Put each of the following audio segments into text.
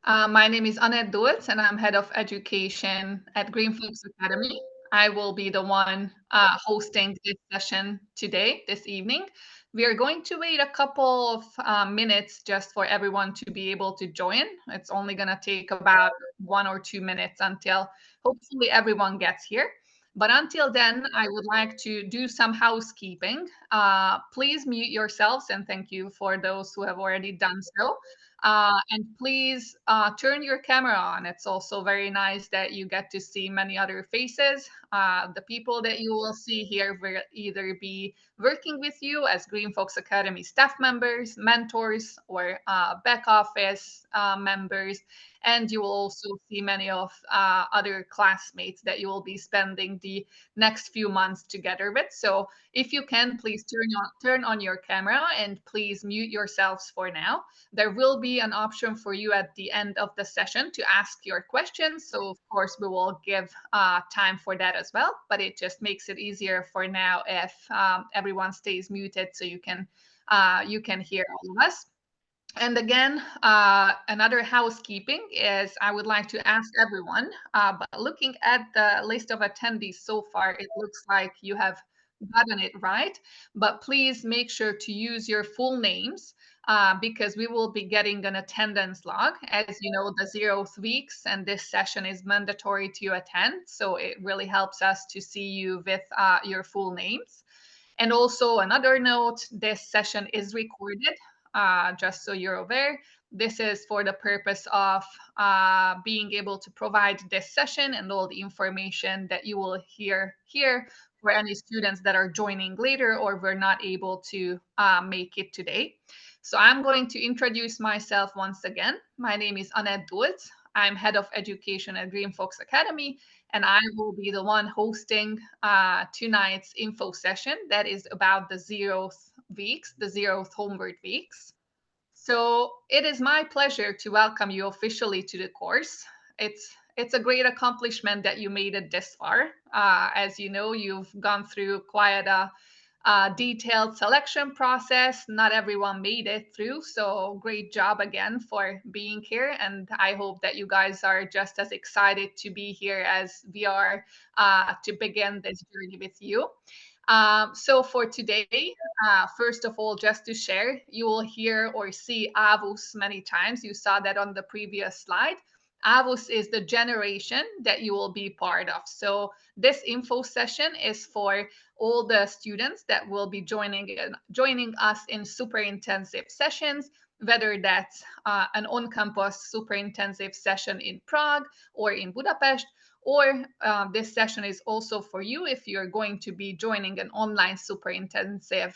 My name is Annette Duets, and I'm head of education at Green Folks Academy. I will be the one hosting this session today, this evening. We are going to wait a couple of minutes just for everyone to be able to join. It's only going to take about 1 or 2 minutes until hopefully everyone gets here. But until then, I would like to do some housekeeping. Please mute yourselves, and thank you for those who have already done so. And please turn your camera on. It's also very nice that you get to see many other faces. The people that you will see here will either be working with you as Green Folks Academy staff members, mentors, or back office members. And you will also see many of other classmates that you will be spending the next few months together with. So if you can, please turn on your camera and please mute yourselves for now. There will be an option for you at the end of the session to ask your questions. So of course, we will give time for that as well, but it just makes it easier for now if everyone stays muted so you can hear all of us. And again, another housekeeping is I would like to ask everyone, but looking at the list of attendees so far, it looks like you have gotten it right. But please make sure to use your full names because we will be getting an attendance log. As you know, the 0th weeks and this session is mandatory to attend. So it really helps us to see you with your full names. And also another note, this session is recorded, just so you're aware. This is for the purpose of being able to provide this session and all the information that you will hear here for any students that are joining later or were not able to make it today. So I'm going to introduce myself once again. My name is Annette Dulz. I'm head of education at Green Folks Academy, and I will be the one hosting tonight's info session that is about the 0th weeks, the 0th homework weeks. So it is my pleasure to welcome you officially to the course. It's a great accomplishment that you made it this far. As you know, you've gone through quite a detailed selection process. Not everyone made it through, so great job again for being here. And I hope that you guys are just as excited to be here as we are to begin this journey with you. So for today, first of all, just to share, you will hear or see Avus many times. You saw that on the previous slide. Avus is the generation that you will be part of. So this info session is for all the students that will be joining us in super intensive sessions, whether that's an on-campus super intensive session in Prague or in Budapest, or this session is also for you if you're going to be joining an online super intensive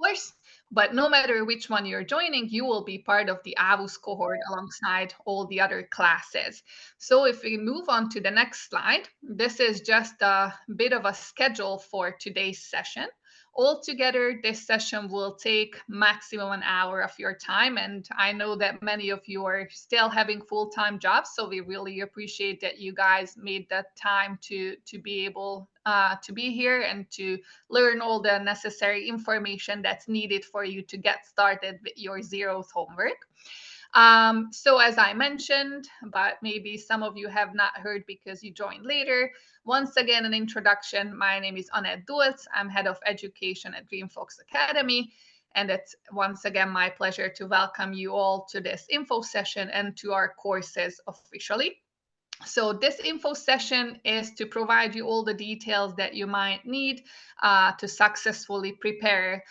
course. But no matter which one you're joining, you will be part of the Avus cohort alongside all the other classes. So if we move on to the next slide, this is just a bit of a schedule for today's session. Altogether, this session will take maximum an hour of your time. And I know that many of you are still having full-time jobs. So we really appreciate that you guys made that time to be able to be here and to learn all the necessary information that's needed for you to get started with your 0th homework. So as I mentioned, but maybe some of you have not heard because you joined later, once again, an introduction. My name is Annette Dulz. I'm head of education at Green Folks Academy. And it's once again my pleasure to welcome you all to this info session and to our courses officially. So this info session is to provide you all the details that you might need to successfully prepare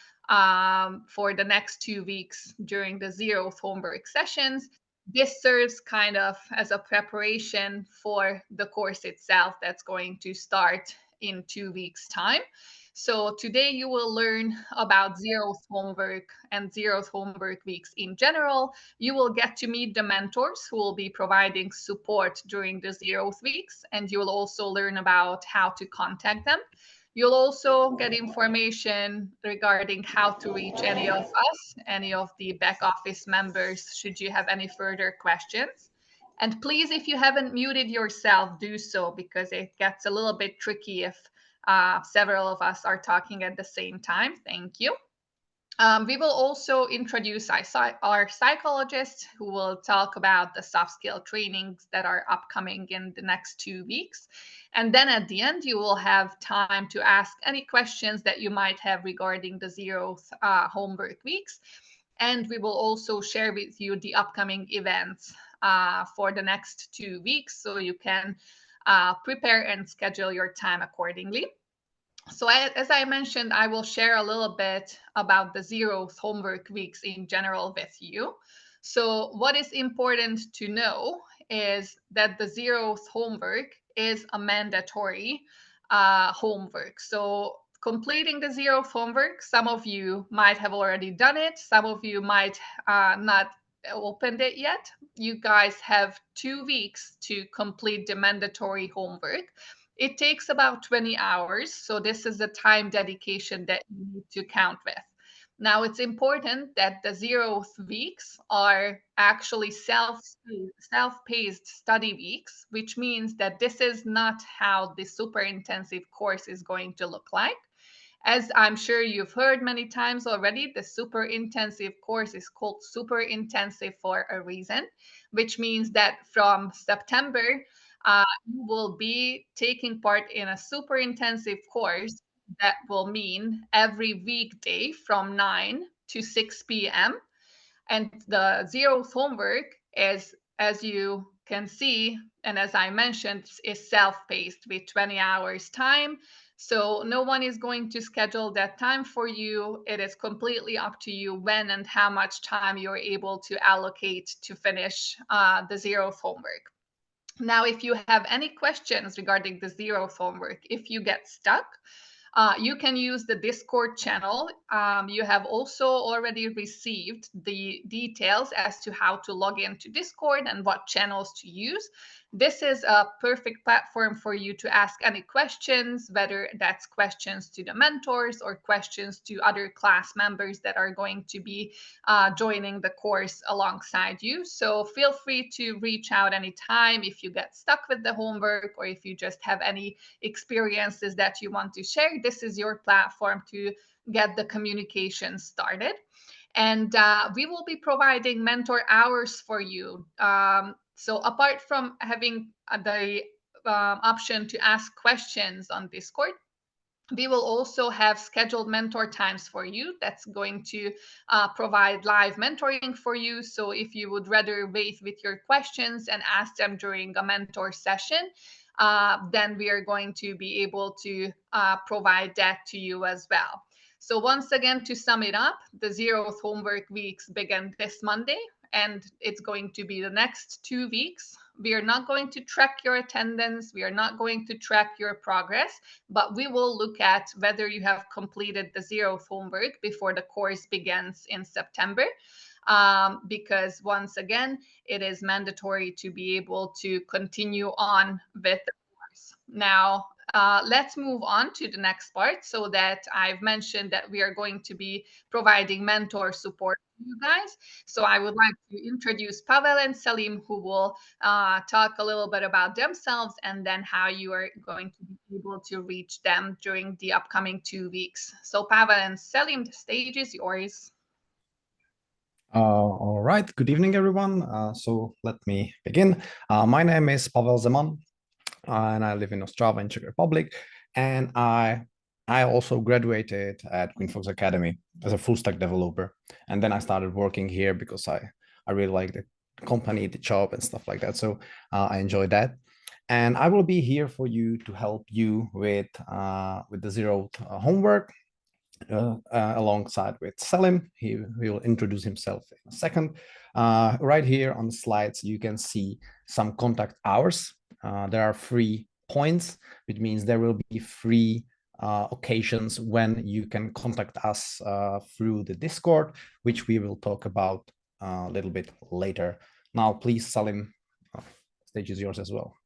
for the next 2 weeks during the 0th homework sessions. This serves kind of as a preparation for the course itself that's going to start in 2 weeks' time. So today you will learn about 0th homework and 0th homework weeks in general. You will get to meet the mentors who will be providing support during the 0th weeks, and you will also learn about how to contact them. You'll also get information regarding how to reach any of us, any of the back office members, should you have any further questions. And please, if you haven't muted yourself, do so because it gets a little bit tricky if several of us are talking at the same time. Thank you. We will also introduce our psychologists who will talk about the soft skill trainings that are upcoming in the next 2 weeks. And then at the end, you will have time to ask any questions that you might have regarding the zeroth homework weeks. And we will also share with you the upcoming events for the next 2 weeks so you can prepare and schedule your time accordingly. So as I mentioned, I will share a little bit about the zeroth homework weeks in general with you. So what is important to know is that the zeroth homework is a mandatory homework. So completing the zeroth homework, some of you might have already done it. Some of you might not opened it yet. You guys have 2 weeks to complete the mandatory homework. It takes about 20 hours, so this is the time dedication that you need to count with. Now, it's important that the zeroth weeks are actually self-paced study weeks, which means that this is not how the super intensive course is going to look like. As I'm sure you've heard many times already, the super intensive course is called super intensive for a reason, which means that from September, you will be taking part in a super intensive course that will mean every weekday from 9 to 6 p.m. And the zeroth homework is, as you can see, and as I mentioned, is self-paced with 20 hours time. So no one is going to schedule that time for you. It is completely up to you when and how much time you're able to allocate to finish the zeroth homework. Now, if you have any questions regarding the zeroth homework, if you get stuck, you can use the Discord channel. You have also already received the details as to how to log into Discord and what channels to use. This is a perfect platform for you to ask any questions, whether that's questions to the mentors or questions to other class members that are going to be joining the course alongside you. So feel free to reach out anytime if you get stuck with the homework or if you just have any experiences that you want to share. This is your platform to get the communication started. And we will be providing mentor hours for you. So apart from having the option to ask questions on Discord, we will also have scheduled mentor times for you that's going to provide live mentoring for you. So if you would rather wait with your questions and ask them during a mentor session, then we are going to be able to provide that to you as well. So once again, to sum it up, the zeroth homework weeks begin this Monday, and it's going to be the next 2 weeks. We are not going to track your attendance. We are not going to track your progress, but we will look at whether you have completed the zeroth homework before the course begins in September. Because once again, it is mandatory to be able to continue on with the course. Now, let's move on to the next part so that I've mentioned that we are going to be providing mentor support to you guys. So I would like to introduce Pavel and Selim, who will talk a little bit about themselves and then how you are going to be able to reach them during the upcoming 2 weeks. So Pavel and Selim, the stage is yours. All right, good evening, everyone. So let me begin. My name is Pavel Zeman, and I live in Ostrava in Czech Republic. And I also graduated at GreenFox Academy as a full stack developer. And then I started working here because I really like the company, the job and stuff like that. So I enjoyed that. And I will be here for you to help you with the zeroth homework. Alongside with Selim. He will introduce himself in a second. Right here on the slides, you can see some contact hours. There are 3 points, which means there will be 3 occasions when you can contact us through the Discord, which we will talk about a little bit later. Now, please, Selim, stage is yours as well.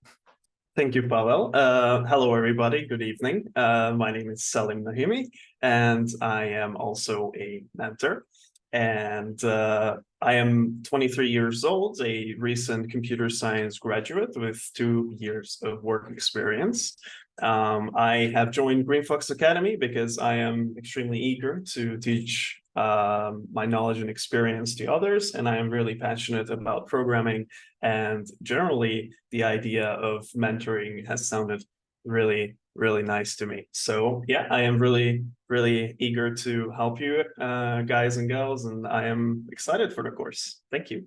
Thank you, Pavel. Hello, everybody. Good evening. My name is Selim Nahimi, and I am also a mentor. And I am 23 years old, a recent computer science graduate with 2 years of work experience. I have joined GreenFox Academy because I am extremely eager to teach my knowledge and experience to others. And I am really passionate about programming, and generally the idea of mentoring has sounded really, really nice to me. So yeah, I am really, really eager to help you guys and girls, and I am excited for the course. Thank you.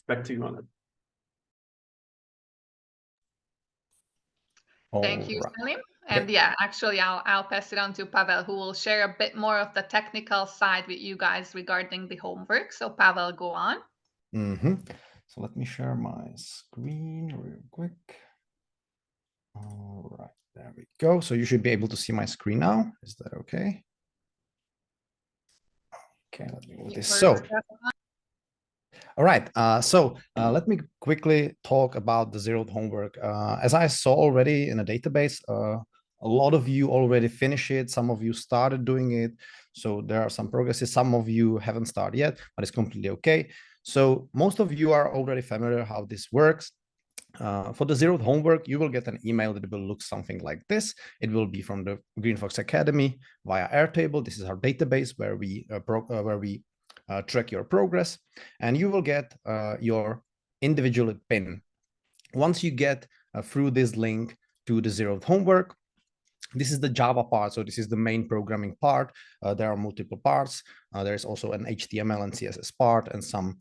Back to you, Anna. Thank you, All right. Salim. And yeah, actually, I'll pass it on to Pavel, who will share a bit more of the technical side with you guys regarding the homework. So Pavel, go on. So let me share my screen real quick. All right, there we go. So you should be able to see my screen now. Is that okay? Okay, let me move this. So, all right, let me quickly talk about the zeroed homework. As I saw already in a database, a lot of you already finished it. Some of you started doing it. So there are some progresses. Some of you haven't started yet, but it's completely okay. So most of you are already familiar how this works. For the zeroed homework, you will get an email that will look something like this. It will be from the Green Fox Academy via Airtable. This is our database where we track your progress, and you will get your individual pin. Once you get through this link to the zeroed homework, this is the Java part, so this is the main programming part. There are multiple parts. There's also an HTML and CSS part and some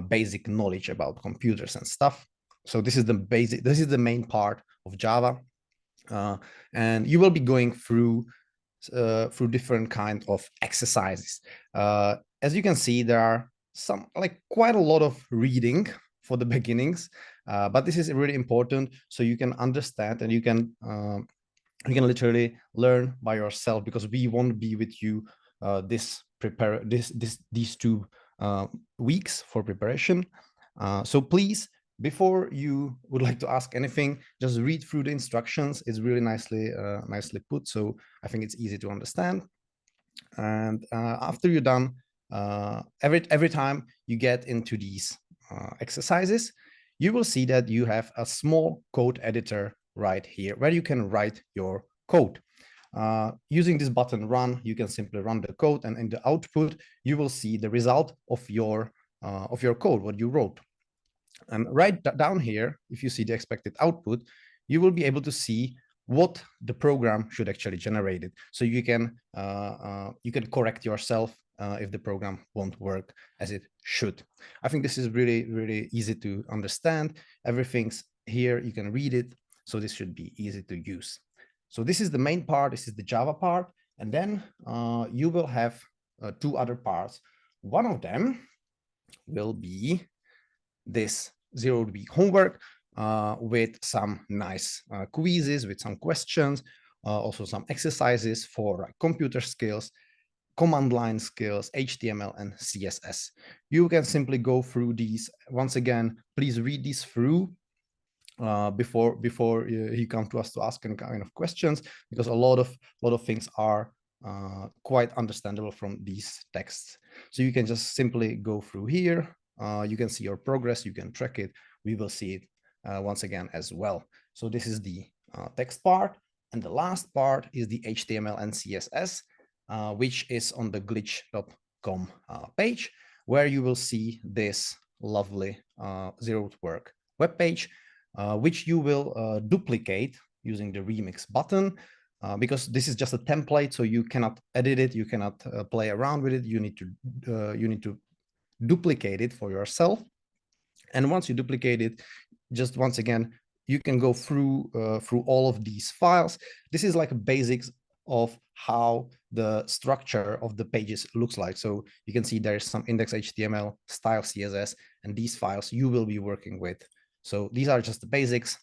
basic knowledge about computers and stuff. So this is the main part of Java, and you will be going through different kind of exercises. As you can see, there are quite a lot of reading for the beginnings, but this is really important so you can understand and you can literally learn by yourself, because we won't be with you these 2 weeks for preparation. So please, before you would like to ask anything, just read through the instructions. It's really nicely put, so I think it's easy to understand. And after you're done, every time you get into these exercises, you will see that you have a small code editor right here where you can write your code. Using this button run, you can simply run the code, and in the output you will see the result of your code, what you wrote. And right down here, if you see the expected output, you will be able to see what the program should actually generate it. So you can correct yourself if the program won't work as it should. I think this is really, really easy to understand. Everything's here, you can read it. So this should be easy to use. So this is the main part, this is the Java part. And then you will have 2 other parts. One of them will be this zeroed week homework with some nice quizzes, with some questions, also some exercises for computer skills, command line skills, HTML and CSS. You can simply go through these. Once again, please read these through before you come to us to ask any kind of questions, because a lot of things are quite understandable from these texts. So you can just simply go through here. You can see your progress, you can track it. We will see it once again as well. So this is the text part. And the last part is the HTML and CSS, which is on the glitch.com page, where you will see this lovely zeroed work web page, which you will duplicate using the remix button, because this is just a template, so you cannot edit it, you cannot play around with it. You need to duplicate it for yourself. And once you duplicate it, just once again, you can go through all of these files. This is like a basics of how the structure of the pages looks like. So you can see there's some index HTML, style CSS, and these files you will be working with. So these are just the basics.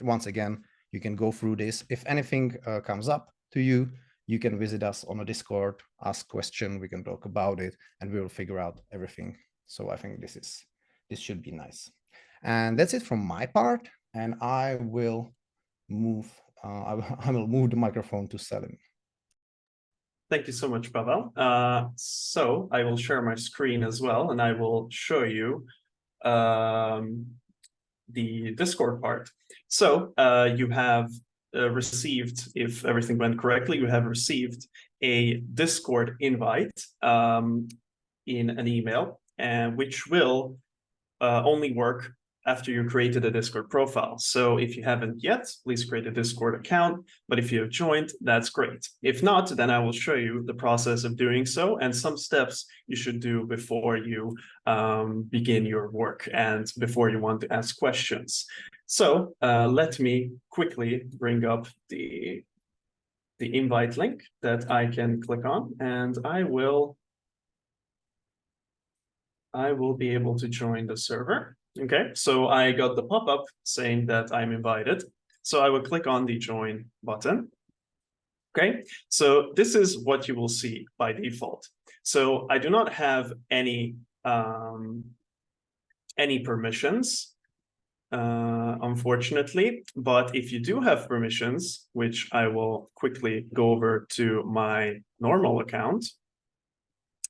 Once again, you can go through this. If anything comes up to you, you can visit us on a Discord, ask question, we can talk about it, and we will figure out everything. So I think this should be nice. And that's it from my part. And I will move the microphone to Salim. Thank you so much, Pavel. So I will share my screen as well, and I will show you the Discord part. So you have received, if everything went correctly, you have received a Discord invite in an email, and which will only work after you created a Discord profile. So if you haven't yet, please create a Discord account. But if you have joined, that's great. If not, then I will show you the process of doing so and some steps you should do before you begin your work and before you want to ask questions. So let me quickly bring up the invite link that I can click on, and I will be able to join the server. Okay, so I got the pop-up saying that I'm invited. So I will click on the join button. Okay, so this is what you will see by default. So I do not have any permissions, unfortunately, but if you do have permissions, which I will quickly go over to my normal account,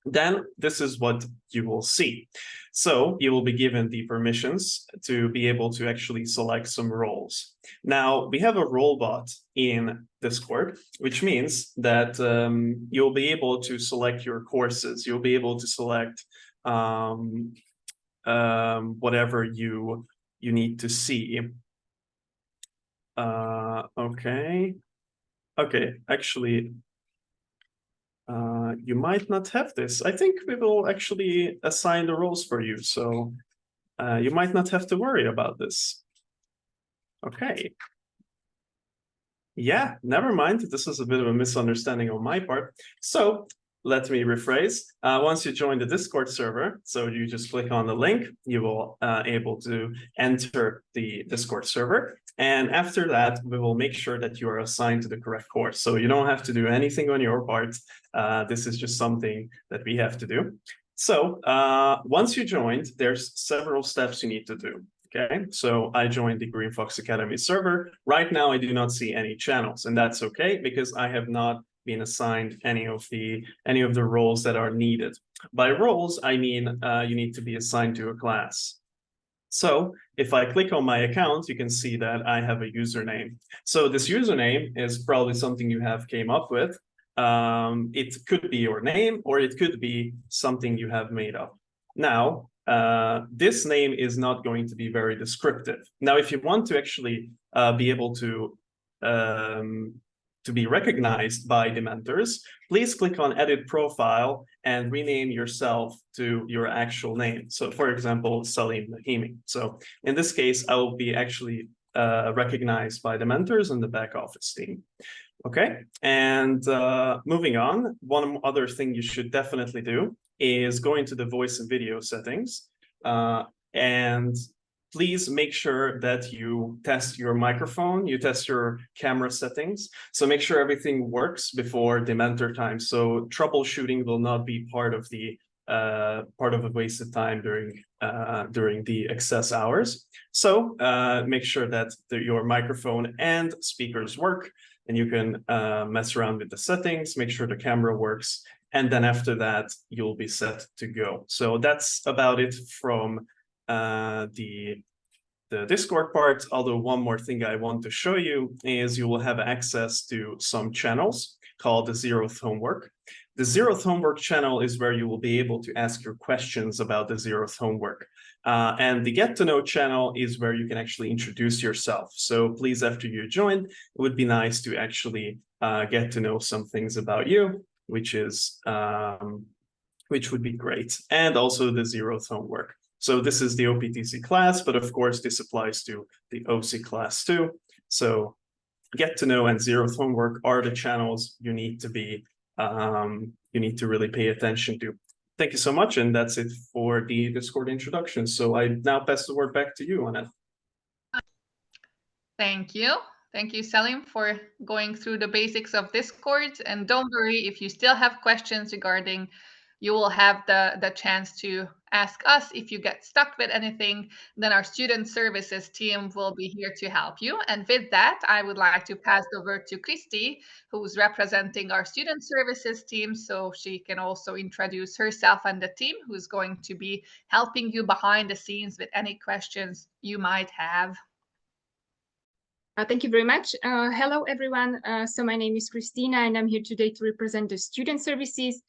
then this is what you will see. So you will be given the permissions to be able to actually select some roles. Now, we have a role bot in Discord, which means that you'll be able to select your courses. You'll be able to select whatever you need to see. Okay, actually, you might not have this. I think we will actually assign the roles for you, so you might not have to worry about this. Okay. Yeah, never mind. This is a bit of a misunderstanding on my part. So let me rephrase. Once you join the Discord server, so you just click on the link, you will able to enter the Discord server. And after that, we will make sure that you are assigned to the correct course. So you don't have to do anything on your part. This is just something that we have to do. So once you joined, there's several steps you need to do. Okay, so I joined the Green Fox Academy server. Right now, I do not see any channels, and that's okay because I have not been assigned any of the roles that are needed. By roles, I mean you need to be assigned to a class. So if I click on my account, you can see that I have a username. So this username is probably something you have came up with. It could be your name, or it could be something you have made up. Now, this name is not going to be very descriptive. Now, if you want to actually be able to be recognized by the mentors, please click on Edit Profile and rename yourself to your actual name. So, for example, Salim Nahimi. So, in this case, I will be actually recognized by the mentors and the back office team. Okay, and moving on, one other thing you should definitely do is go into the voice and video settings, and please make sure that you test your microphone, you test your camera settings. So make sure everything works before the mentor time. So troubleshooting will not be part of a wasted time during the access hours. So make sure that your microphone and speakers work, and you can mess around with the settings, make sure the camera works, and then after that, you'll be set to go. So that's about it from the Discord part. Although one more thing I want to show you is you will have access to some channels called the Zeroth Homework. The Zeroth Homework channel is where you will be able to ask your questions about the Zeroth Homework. And the Get to Know channel is where you can actually introduce yourself. So please, after you join, it would be nice to actually get to know some things about you, which would be great. And also the Zeroth Homework. So this is the OPTC class, but of course this applies to the OSIC class too. So Get to Know and Zeroth Homework are the channels you need to be you need to really pay attention to. Thank you so much, and that's it for the Discord introduction. So I now pass the word back to you, Annette. Thank you. Thank you, Salim, for going through the basics of Discord. And don't worry, if you still have questions regarding, you will have the chance to ask us. If you get stuck with anything, then our student services team will be here to help you. And with that, I would like to pass the word to Christy, who's representing our student services team. So she can also introduce herself and the team who's going to be helping you behind the scenes with any questions you might have. Thank you very much. Hello, everyone. So my name is Christina, and I'm here today to represent the student services.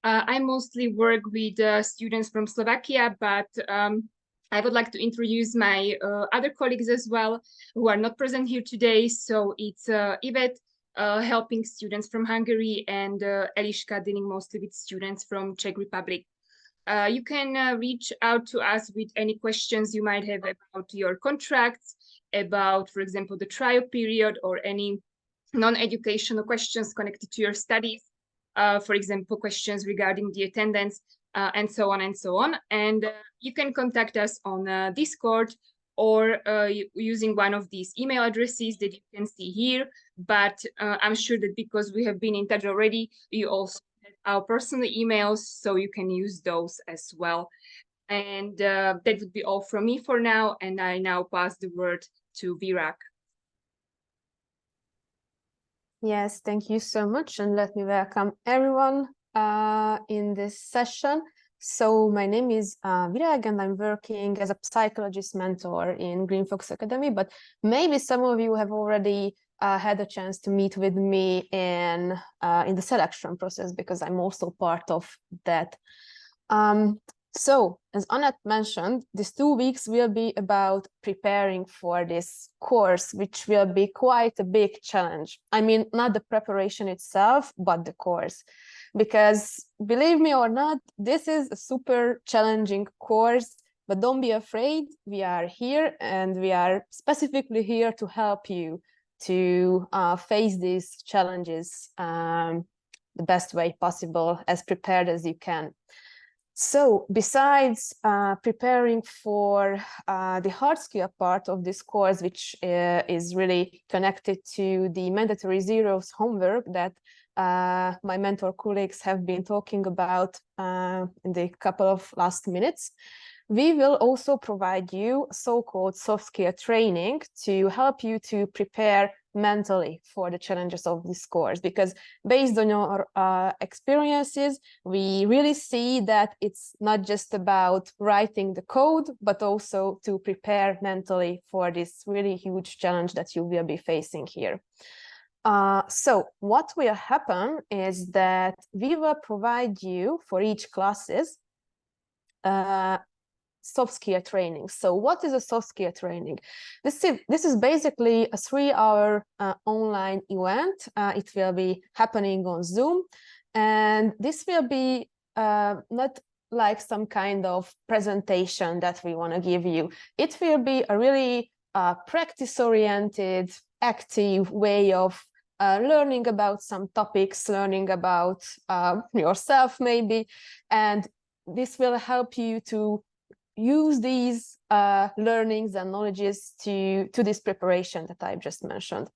I mostly work with students from Slovakia, but I would like to introduce my other colleagues as well, who are not present here today. So it's Yvette, helping students from Hungary, and Eliška, dealing mostly with students from Czech Republic. You can reach out to us with any questions you might have about your contracts, about, for example, the trial period, or any non-educational questions connected to your studies. For example, questions regarding the attendance, and so on and so on. And you can contact us on Discord, or using one of these email addresses that you can see here. But I'm sure that because we have been in touch already, you also have our personal emails, so you can use those as well. And that would be all from me for now. And I now pass the word to Virak. Yes, thank you so much, and let me welcome everyone in this session. So my name is Virak, and I'm working as a psychologist mentor in Green Fox Academy, but maybe some of you have already had a chance to meet with me in the selection process, because I'm also part of that. So, as Annette mentioned, these 2 weeks will be about preparing for this course, which will be quite a big challenge. I mean, not the preparation itself, but the course. Because, believe me or not, this is a super challenging course, but don't be afraid. We are here, and we are specifically here to help you to face these challenges the best way possible, as prepared as you can. So besides preparing for the hard skill part of this course, which is really connected to the mandatory zeros homework that my mentor colleagues have been talking about in the couple of last minutes, we will also provide you so-called soft skill training to help you to prepare mentally for the challenges of this course, because based on your experiences, we really see that it's not just about writing the code, but also to prepare mentally for this really huge challenge that you will be facing here. So what will happen is that we will provide you for each classes soft skill training. So what is a soft skill training? This is basically a 3-hour online event. It will be happening on Zoom, and this will be not like some kind of presentation that we want to give you. It will be a really practice-oriented, active way of learning about some topics, learning about yourself maybe, and this will help you to use these learnings and knowledges to this preparation that I've just mentioned.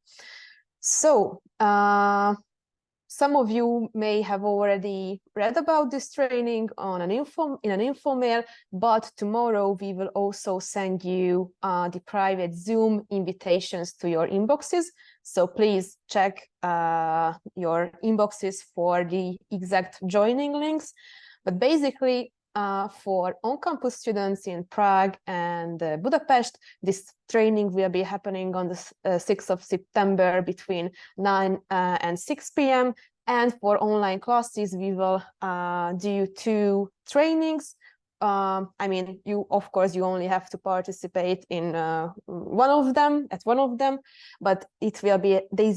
So some of you may have already read about this training in an info mail, but tomorrow we will also send you the private Zoom invitations to your inboxes. So please check your inboxes for the exact joining links. But basically, for on-campus students in Prague and Budapest, this training will be happening on the 6th of September between 9 and 6 p.m. And for online classes, we will do 2 trainings. I mean, of course, you only have to participate in one of them, but these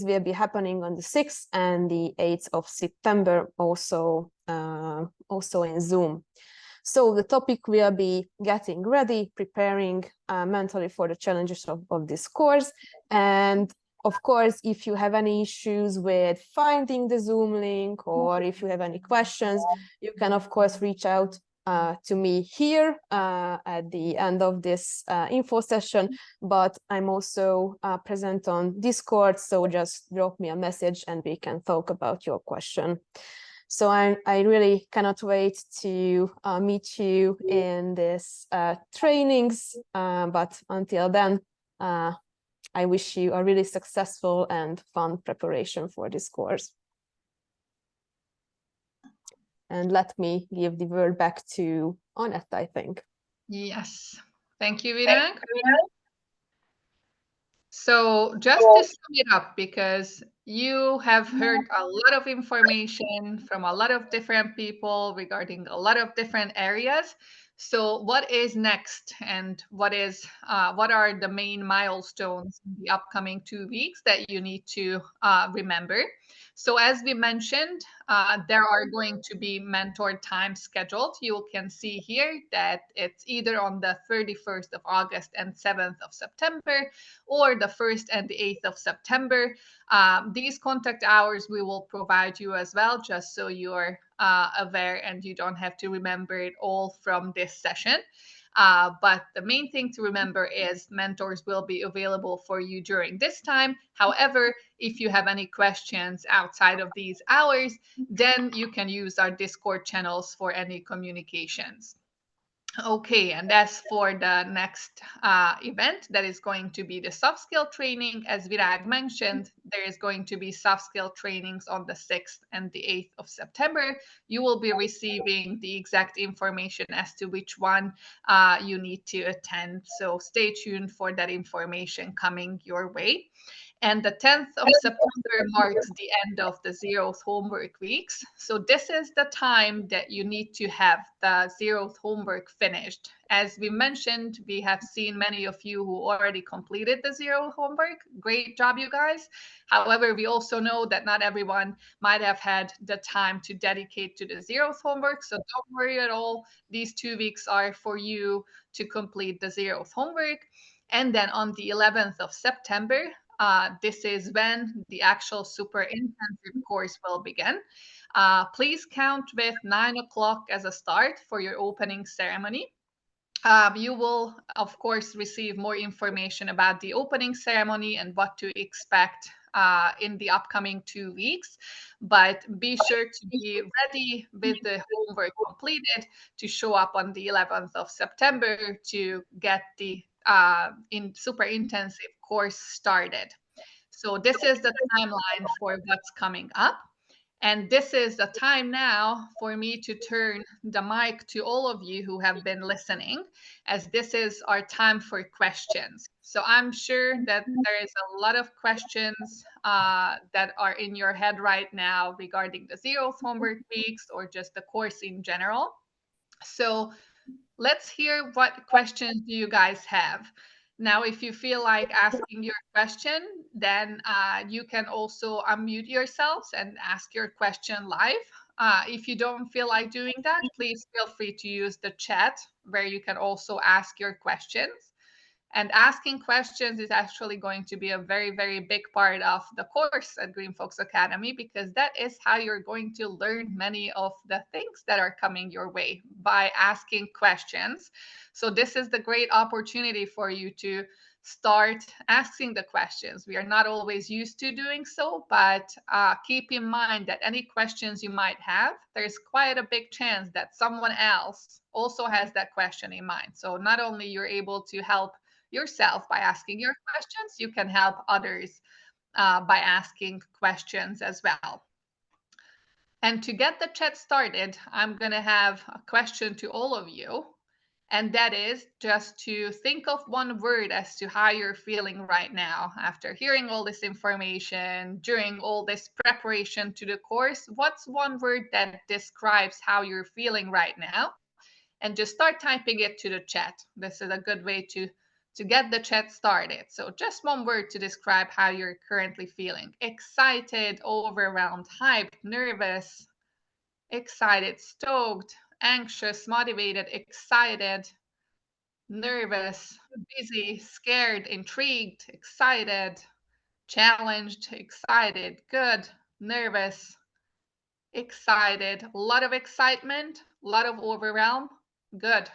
will be happening on the 6th and the 8th of September, also in Zoom. So the topic will be getting ready, preparing mentally for the challenges of this course. And of course, if you have any issues with finding the Zoom link, or if you have any questions, you can of course reach out to me here at the end of this info session, but I'm also present on Discord, so just drop me a message and we can talk about your question. So I really cannot wait to meet you in this trainings, but until then, I wish you a really successful and fun preparation for this course. And let me give the word back to Annette, I think. Yes, thank you, Virak. So just to sum it up, because you have heard a lot of information from a lot of different people regarding a lot of different areas. So what is next, and what are the main milestones in the upcoming 2 weeks that you need to remember? So as we mentioned, there are going to be mentor time scheduled. You can see here that it's either on the 31st of August and 7th of September, or the 1st and the 8th of September. These contact hours we will provide you as well, just so you're aware and you don't have to remember it all from this session. But the main thing to remember is mentors will be available for you during this time. However, if you have any questions outside of these hours, then you can use our Discord channels for any communications. Okay, and as for the next event, that is going to be the soft skill training. As Virag mentioned, there is going to be soft skill trainings on the 6th and the 8th of September. You will be receiving the exact information as to which one you need to attend. So stay tuned for that information coming your way. And the 10th of September marks the end of the zeroth homework weeks. So this is the time that you need to have the zeroth homework finished. As we mentioned, we have seen many of you who already completed the zeroth homework. Great job, you guys. However, we also know that not everyone might have had the time to dedicate to the zeroth homework. So don't worry at all. These 2 weeks are for you to complete the zeroth homework. And then on the 11th of September, this is when the actual super intensive course will begin. Please count with 9 o'clock as a start for your opening ceremony. You will, of course, receive more information about the opening ceremony and what to expect in the upcoming 2 weeks. But be sure to be ready with the homework completed to show up on the 11th of September to get the super intensive course started. So this is the timeline for what's coming up. And this is the time now for me to turn the mic to all of you who have been listening, as this is our time for questions. So I'm sure that there is a lot of questions that are in your head right now regarding the zeroth homework weeks or just the course in general. So let's hear what questions do you guys have. Now, if you feel like asking your question, then you can also unmute yourselves and ask your question live. If you don't feel like doing that, please feel free to use the chat where you can also ask your questions. And asking questions is actually going to be a very, very big part of the course at Green Folks Academy, because that is how you're going to learn many of the things that are coming your way, by asking questions. So this is the great opportunity for you to start asking the questions. We are not always used to doing so, but keep in mind that any questions you might have, there's quite a big chance that someone else also has that question in mind. So not only you're able to help yourself by asking your questions, you can help others by asking questions as well. And to get the chat started, I'm going to have a question to all of you. And that is just to think of one word as to how you're feeling right now after hearing all this information, during all this preparation to the course. What's one word that describes how you're feeling right now? And just start typing it to the chat. This is a good way to get the chat started. So just one word to describe how you're currently feeling. Excited, overwhelmed, hyped, nervous, excited, stoked, anxious, motivated, excited, nervous, busy, scared, intrigued, excited, challenged, excited, good, nervous, excited, a lot of excitement, a lot of overwhelm, good.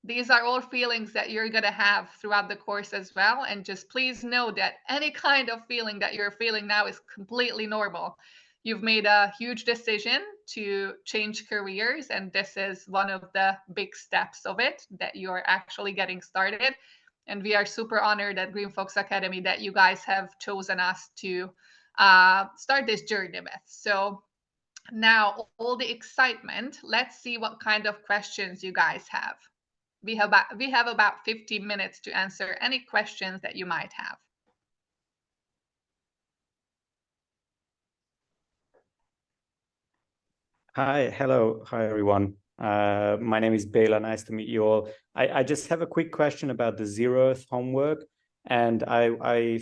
These are all feelings that you're going to have throughout the course as well. And just please know that any kind of feeling that you're feeling now is completely normal. You've made a huge decision to change careers, and this is one of the big steps of it, that you're actually getting started. And we are super honored at Green Folks Academy that you guys have chosen us to start this journey with. So now, all the excitement, let's see what kind of questions you guys have. We have about 15 minutes to answer any questions that you might have. Hi, hello, hi everyone. My name is Bela. Nice to meet you all. I just have a quick question about the zeroth homework, and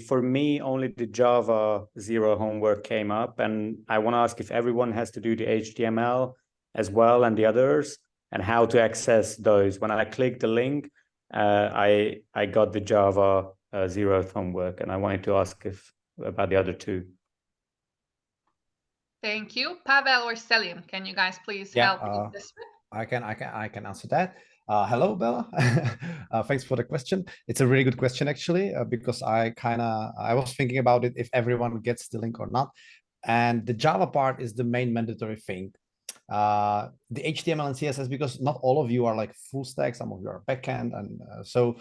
for me only the Java zero homework came up, and I want to ask if everyone has to do the HTML as well and the others, and how to access those. When I clicked the link, I got the Java zeroth homework, and I wanted to ask about the other two. Thank you. Pavel or Selim, can you guys please Yeah, help with this one? I can answer that. Hello, Bella. Thanks for the question. It's a really good question, actually, because I was thinking about it if everyone gets the link or not. And the Java part is the main mandatory thing. The HTML and CSS, because not all of you are like full stack, some of you are backend, and so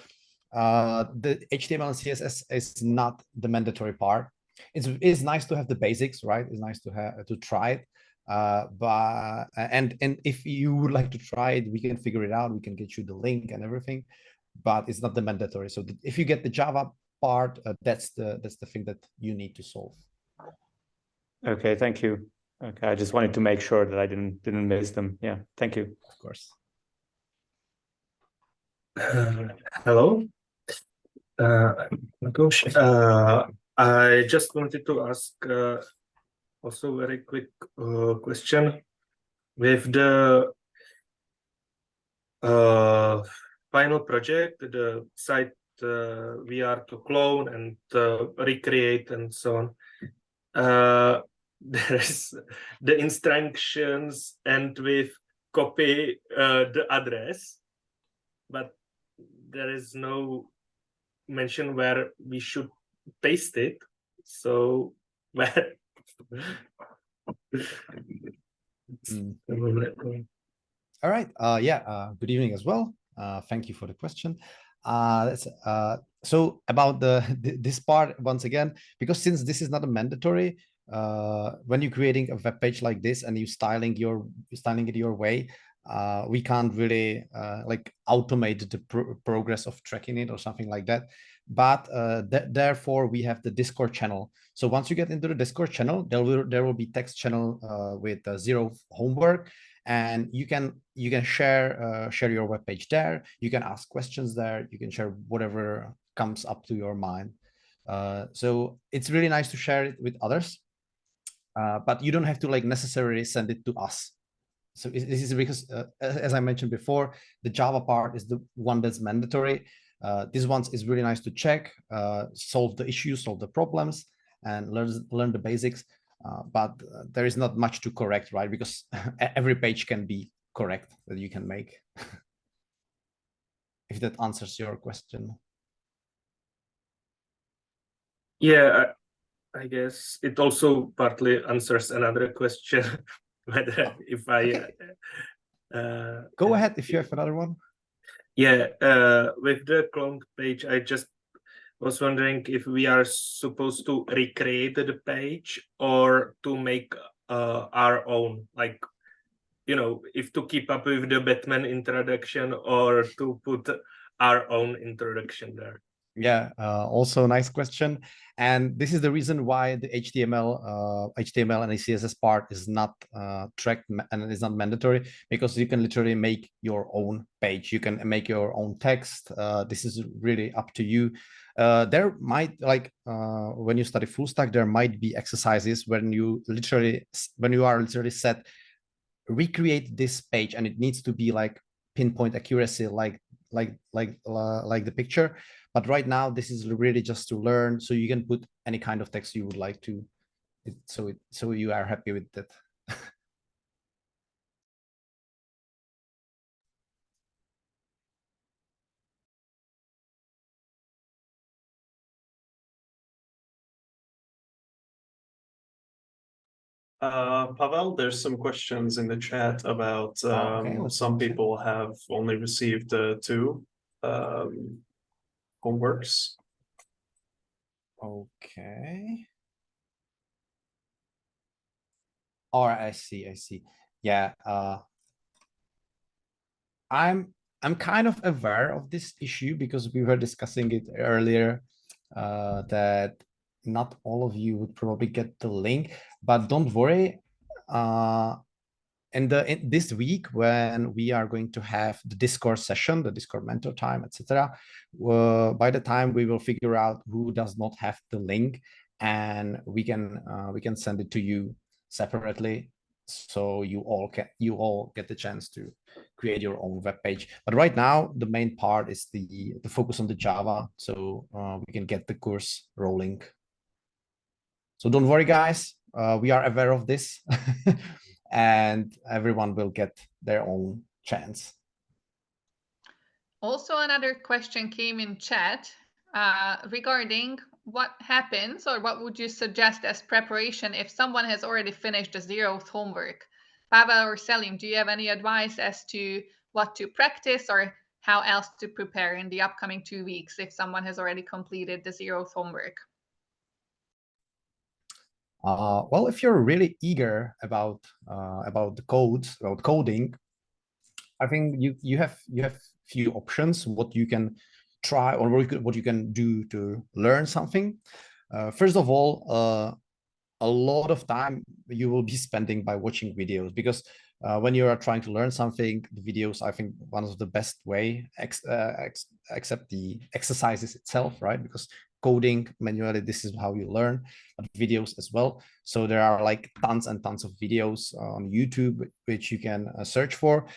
the HTML and CSS is not the mandatory part. It's nice to have the basics, right? It's nice to have to try it. But if you would like to try it, we can figure it out. We can get you the link and everything, but it's not the mandatory. So if you get the Java part, that's the thing that you need to solve. Okay, thank you. Okay, I just wanted to make sure that I didn't miss them. Yeah, thank you. Of course. Hello, Mateusz. I just wanted to ask also very quick question. With the final project, the site we are to clone and recreate and so on, there is the instructions and with copy the address, but there is no mention where we should paste it. So where? All right. Good evening as well. Thank you for the question. So about this part, once again, because since this is not a mandatory, when you're creating a web page like this and you're styling it your way, we can't really like automate the progress of tracking it or something like that. But therefore, we have the Discord channel. So once you get into the Discord channel, there will be text channel with zero homework, and you can share your web page there. You can ask questions there. You can share whatever comes up to your mind. So it's really nice to share it with others, but you don't have to like necessarily send it to us. So this is because, as I mentioned before, the Java part is the one that's mandatory. This one is really nice to check, solve the issues, solve the problems, and learn the basics. But there is not much to correct, right? Because every page can be correct that you can make. If that answers your question. Yeah, I guess it also partly answers another question. Whether if I go ahead if you have another one. Yeah, with the cloned page, I just was wondering if we are supposed to recreate the page or to make our own, like, you know, if to keep up with the Batman introduction or to put our own introduction there. Yeah, also a nice question. And this is the reason why the HTML and the CSS part is not tracked and is not mandatory, because you can literally make your own page. You can make your own text. This is really up to you. There might, like when you study full stack, there might be exercises when you are literally set, recreate this page, and it needs to be like pinpoint accuracy, like the picture. But right now, this is really just to learn, so you can put any kind of text you would like to, so you are happy with that. Pavel, there's some questions in the chat about some people have only received 2 homeworks. Okay. All right, I see. Yeah, I'm kind of aware of this issue because we were discussing it earlier, that not all of you would probably get the link, but don't worry. in this week, when we are going to have the Discord session, the Discord mentor time, etc., by the time we will figure out who does not have the link, and we can send it to you separately, so you all get the chance to create your own web page. But right now, the main part is the focus on the Java, so we can get the course rolling. So don't worry, guys. We are aware of this. And everyone will get their own chance. Also, another question came in chat regarding what happens, or what would you suggest as preparation if someone has already finished the zeroth homework? Pavel or Selim, do you have any advice as to what to practice or how else to prepare in the upcoming 2 weeks if someone has already completed the zeroth homework? Well, if you're really eager about the codes, about coding, I think you have few options what you can try, or what you can do to learn something. First of all, a lot of time you will be spending by watching videos, because when you are trying to learn something, the videos, I think, one of the best way, except the exercises itself, right? Because coding manually, this is how you learn, but videos as well. So there are like tons and tons of videos on YouTube which you can search for.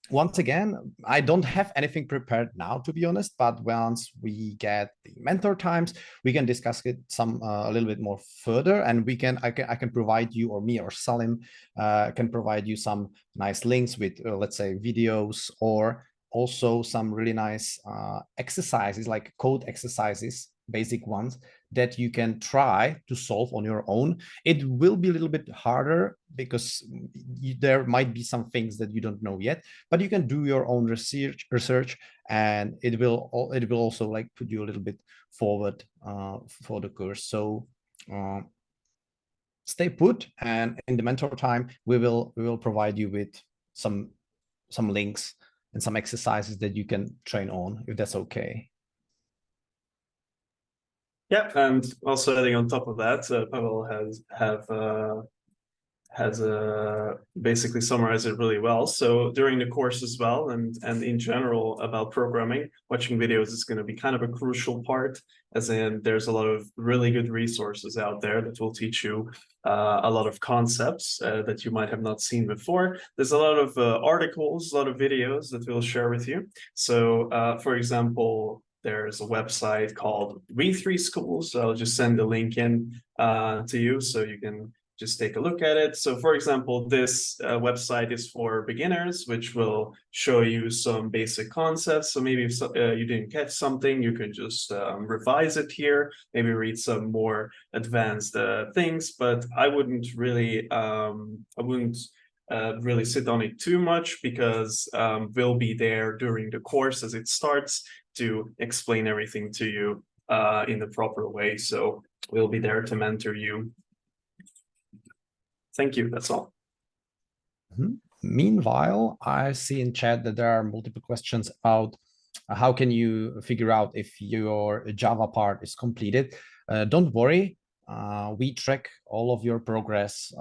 Once again, I don't have anything prepared now, to be honest, but once we get the mentor times, we can discuss it a little bit more further, and I can provide you, or me or Salim can provide you some nice links with, let's say, videos, or also some really nice exercises, like code exercises, basic ones, that you can try to solve on your own. It will be a little bit harder because there might be some things that you don't know yet, but you can do your own research, and it will also like put you a little bit forward for the course. So stay put, and in the mentor time, we will provide you with some links and some exercises that you can train on, if that's okay. Yeah, and also adding on top of that, Pavel has basically summarized it really well. So during the course as well, and in general about programming, watching videos is going to be kind of a crucial part, as in there's a lot of really good resources out there that will teach you a lot of concepts that you might have not seen before. There's a lot of articles, a lot of videos that we'll share with you. So for example, there's a website called We3 Schools. So I'll just send the link in to you so you can just take a look at it. So for example, this website is for beginners, which will show you some basic concepts. So maybe if you didn't catch something, you can just revise it here, maybe read some more advanced things, but I wouldn't really really sit on it too much, because we'll be there during the course as it starts to explain everything to you in the proper way. So we'll be there to mentor you. Thank you, that's all. Mm-hmm. Meanwhile, I see in chat that there are multiple questions about how can you figure out if your Java part is completed. Don't worry, we track all of your progress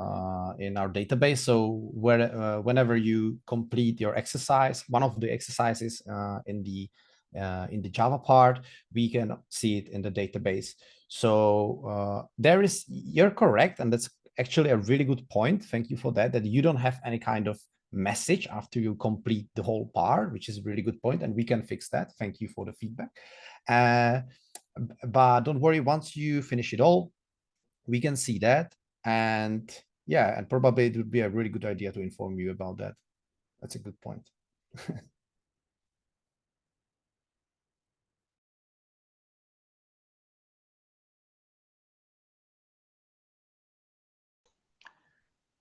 in our database. So whenever you complete your exercise, one of the exercises in the Java part, we can see it in the database. So you're correct, and that's actually a really good point. Thank you for that you don't have any kind of message after you complete the whole part, which is a really good point, and we can fix that. Thank you for the feedback. But don't worry, once you finish it all, we can see that. And yeah, and probably it would be a really good idea to inform you about that. That's a good point.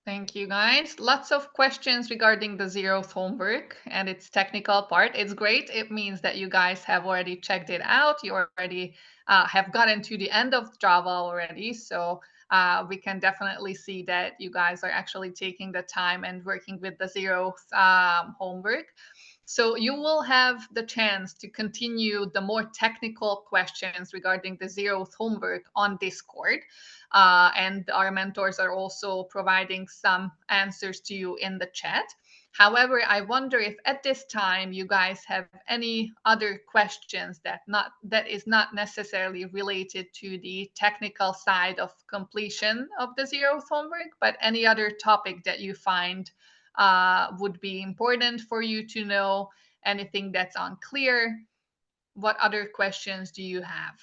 Thank you, guys. Lots of questions regarding the zeroth homework and its technical part. It's great. It means that you guys have already checked it out. You already have gotten to the end of Java already. So we can definitely see that you guys are actually taking the time and working with the zeroth homework. So you will have the chance to continue the more technical questions regarding the zeroth homework on Discord. And our mentors are also providing some answers to you in the chat. However, I wonder if at this time you guys have any other questions that is not necessarily related to the technical side of completion of the zeroth homework, but any other topic that you find would be important for you to know, anything that's unclear. What other questions do you have?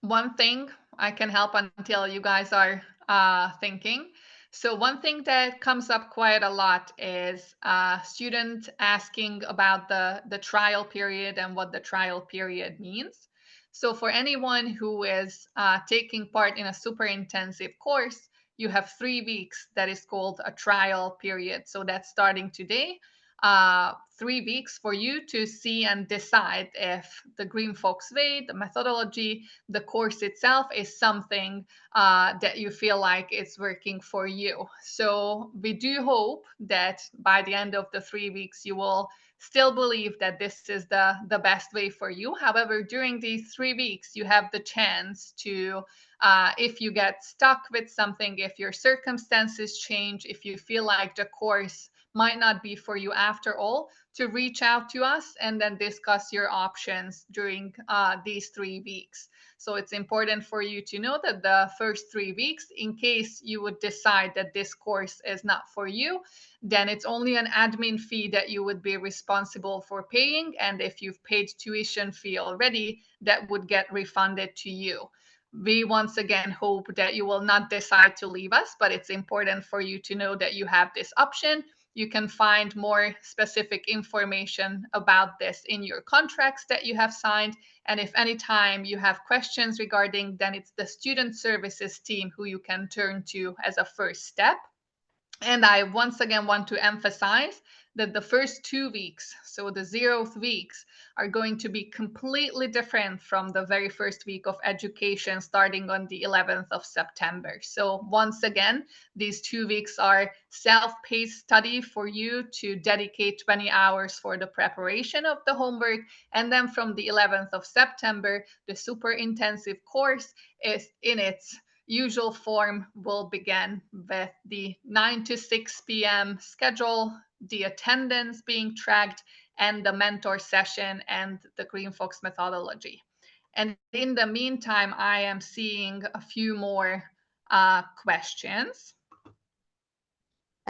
One thing I can help until you guys are thinking. So one thing that comes up quite a lot is students asking about the trial period and what the trial period means. So for anyone who is taking part in a super intensive course, you have 3 weeks that is called a trial period. So that's starting today. 3 weeks for you to see and decide if the Green Fox Way, the methodology, the course itself is something that you feel like it's working for you. So we do hope that by the end of the 3 weeks, you will still believe that this is the best way for you. However, during these 3 weeks, you have the chance to, if you get stuck with something, if your circumstances change, if you feel like the course might not be for you after all, to reach out to us and then discuss your options during these 3 weeks. So it's important for you to know that the first 3 weeks, in case you would decide that this course is not for you, then it's only an admin fee that you would be responsible for paying. And if you've paid tuition fee already, that would get refunded to you. We once again hope that you will not decide to leave us, but it's important for you to know that you have this option. You can find more specific information about this in your contracts that you have signed. And if any time you have questions regarding, then it's the student services team who you can turn to as a first step. And I once again want to emphasize that the first 2 weeks, so the 0th weeks, are going to be completely different from the very first week of education starting on the 11th of September. So once again, these 2 weeks are self-paced study for you to dedicate 20 hours for the preparation of the homework. And then from the 11th of September, the super intensive course is in its usual form will begin with the 9 to 6 p.m. schedule, the attendance being tracked, and the mentor session and the Green Fox methodology. And in the meantime, I am seeing a few more questions.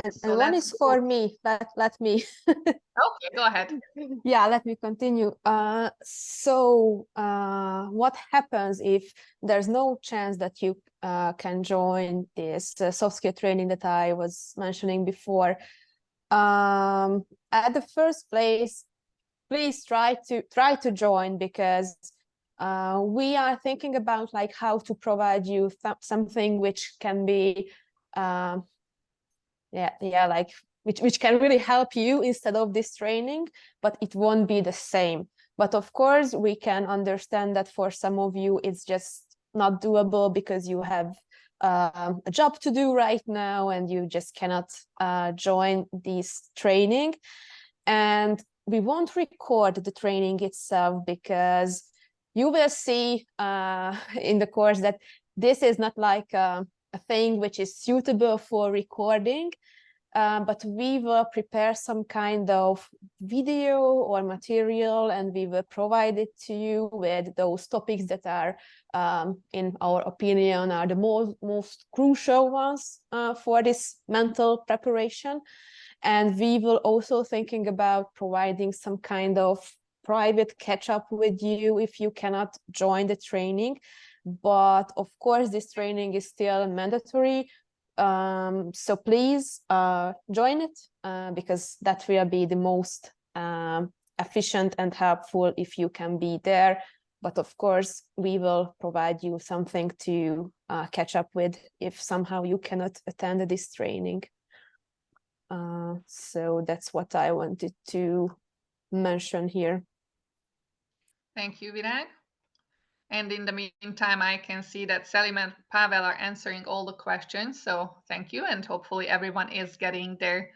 And one is for me. Let me. Okay, go ahead. Yeah, let me continue. What happens if there's no chance that you can join this soft skill training that I was mentioning before? At the first place, please try to join, because we are thinking about like how to provide you something which can be which can really help you instead of this training, but it won't be the same. But of course, we can understand that for some of you, it's just not doable because you have a job to do right now and you just cannot join this training. And we won't record the training itself, because you will see in the course that this is not like a thing which is suitable for recording. But we will prepare some kind of video or material, and we will provide it to you with those topics that are, in our opinion, are the most crucial ones for this mental preparation. And we will also thinking about providing some kind of private catch-up with you if you cannot join the training. But of course, this training is still mandatory. So please join it, because that will be the most efficient and helpful if you can be there. But of course, we will provide you something to catch up with if somehow you cannot attend this training. So that's what I wanted to mention here. Thank you, Virag. And in the meantime, I can see that Selim and Pavel are answering all the questions. So thank you. And hopefully everyone is getting their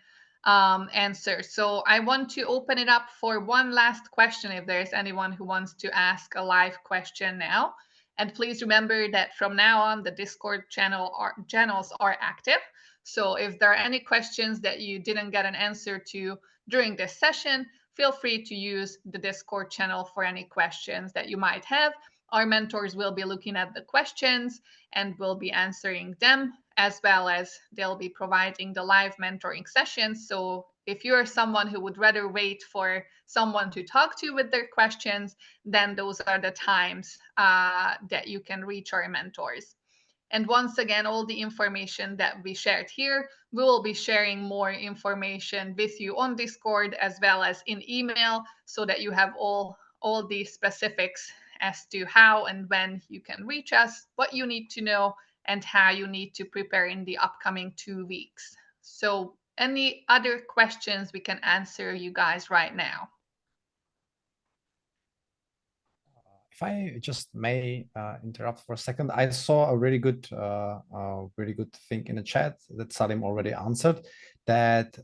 answers. So I want to open it up for one last question if there's anyone who wants to ask a live question now. And please remember that from now on, the Discord channels are active. So if there are any questions that you didn't get an answer to during this session, feel free to use the Discord channel for any questions that you might have. Our mentors will be looking at the questions and will be answering them, as well as they'll be providing the live mentoring sessions. So if you're someone who would rather wait for someone to talk to with their questions, then those are the times that you can reach our mentors. And once again, all the information that we shared here, we will be sharing more information with you on Discord as well as in email, so that you have all the specifics as to how and when you can reach us, what you need to know, and how you need to prepare in the upcoming 2 weeks. So any other questions we can answer you guys right now? If I just may interrupt for a second, I saw a really good thing in the chat that Salim already answered, that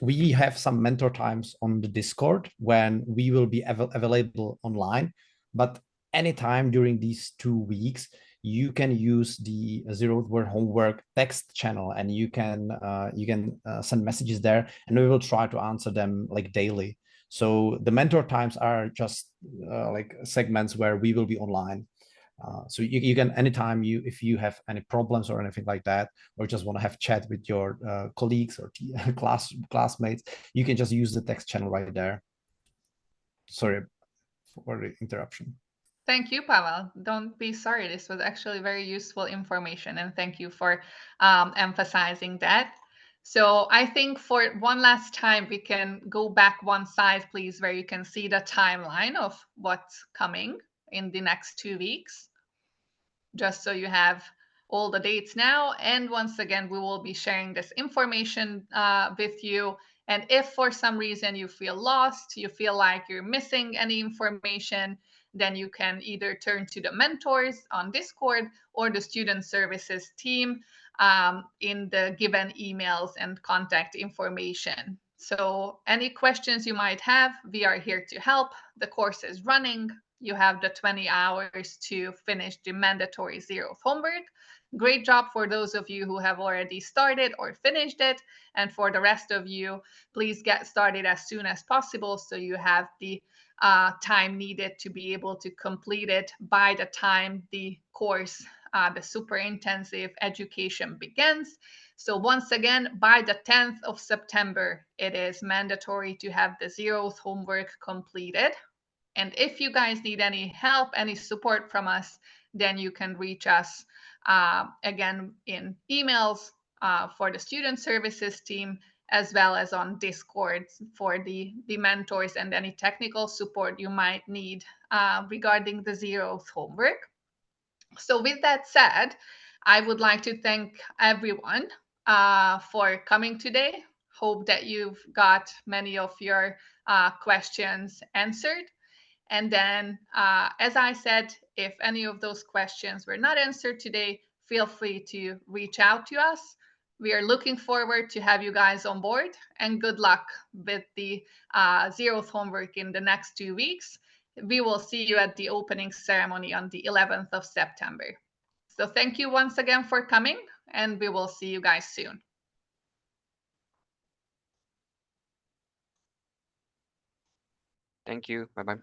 we have some mentor times on the Discord when we will be available online, but anytime during these 2 weeks, you can use the Zeroth Word Homework text channel, and you can send messages there, and we will try to answer them like daily. So the mentor times are just like segments where we will be online. So you can, anytime if you have any problems or anything like that, or just want to have chat with your colleagues or classmates, you can just use the text channel right there. Sorry for the interruption. Thank you, Pavel. Don't be sorry. This was actually very useful information, and thank you for emphasizing that. So I think for one last time, we can go back one slide, please, where you can see the timeline of what's coming in the next 2 weeks, just so you have all the dates now. And once again, we will be sharing this information with you. And if for some reason you feel lost, you feel like you're missing any information, then you can either turn to the mentors on Discord or the student services team in the given emails and contact information. So any questions you might have, we are here to help. The course is running. You have the 20 hours to finish the mandatory Zeroth homework. Great job for those of you who have already started or finished it. And for the rest of you, please get started as soon as possible so you have the time needed to be able to complete it by the time the course, the super intensive education begins. So once again, by the 10th of September, it is mandatory to have the Zeroth homework completed. And if you guys need any help, any support from us, then you can reach us again in emails for the student services team, as well as on Discord for the mentors and any technical support you might need regarding the Zeroth homework. So with that said, I would like to thank everyone for coming today. Hope that you've got many of your questions answered. And then, as I said, if any of those questions were not answered today, feel free to reach out to us. We are looking forward to have you guys on board, and good luck with the Zeroth homework in the next 2 weeks. We will see you at the opening ceremony on the 11th of September. So thank you once again for coming, and we will see you guys soon. Thank you. Bye-bye.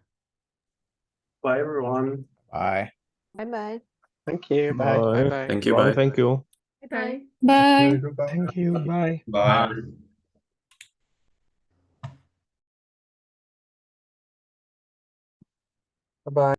Bye, everyone. Bye. Bye-bye. Thank you. Bye. Bye-bye. Thank you. Bye. Thank you. Bye. Bye. Thank you. Bye. Bye. Bye.